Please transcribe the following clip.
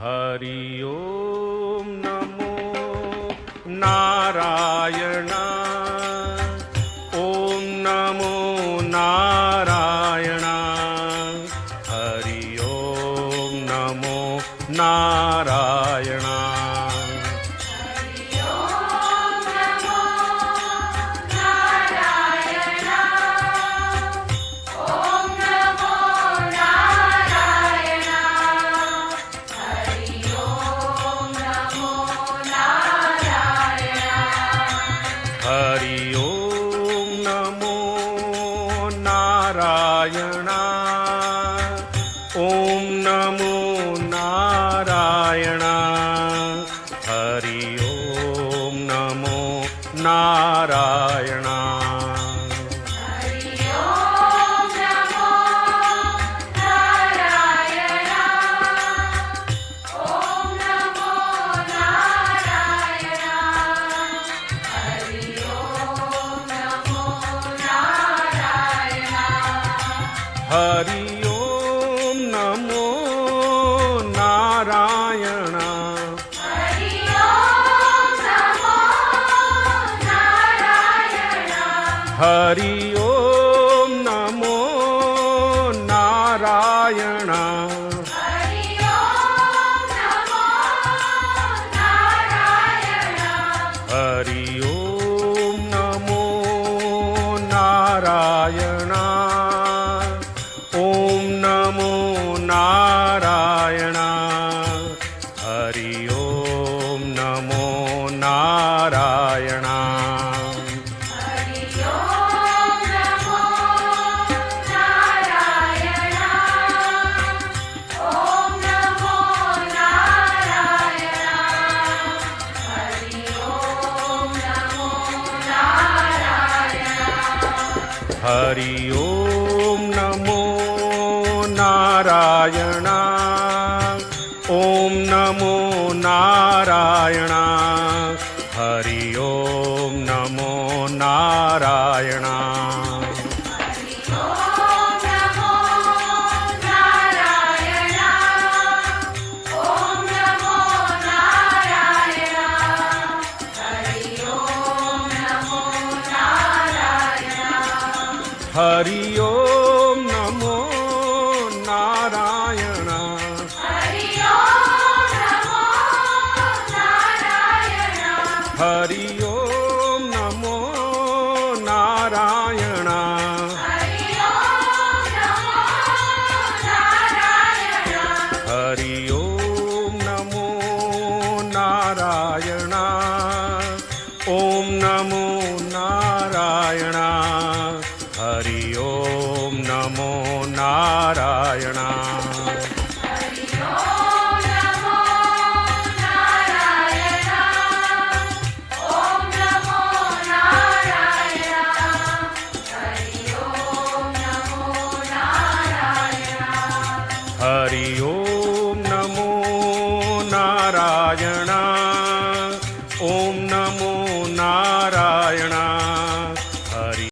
Hari ओम नमो Narayan. ओम नमो Narayan. Hari ओम नमो Narayan. Hari ओम नमो Narayan. ओम नमो Narayan. Hari ओम नमो Narayan. Hari ओम नमो Narayan. Hari ओम नमो Narayan. Hari ओम नमो Narayan. Hari ओम नमो Narayan. Hari ओम नमो Narayan. ओम नमो Narayan. Hari ओम नमो Narayan. Hari ओम नमो Narayan. ओम नमो Narayan. Hari ओम नमो Narayan. Hari ओम नमो Narayan. ओम नमो Narayan. Hari ओम नमो Narayan. Hari ओम नमो Narayan. ओम नमो Narayan. Hari ओम नमो Narayan. Hari ओम नमो Narayan. Hari ओम नमो Narayan. Hari ओम नमो Narayan. Hari ओम नमो Narayan. Hari ओम नमो Narayan. ओम नमो Narayan. Hari ओम नमो Narayan. Hari ओम नमो Narayan. ओम नमो Narayan. Hari ओम नमो Narayan. Hari ओम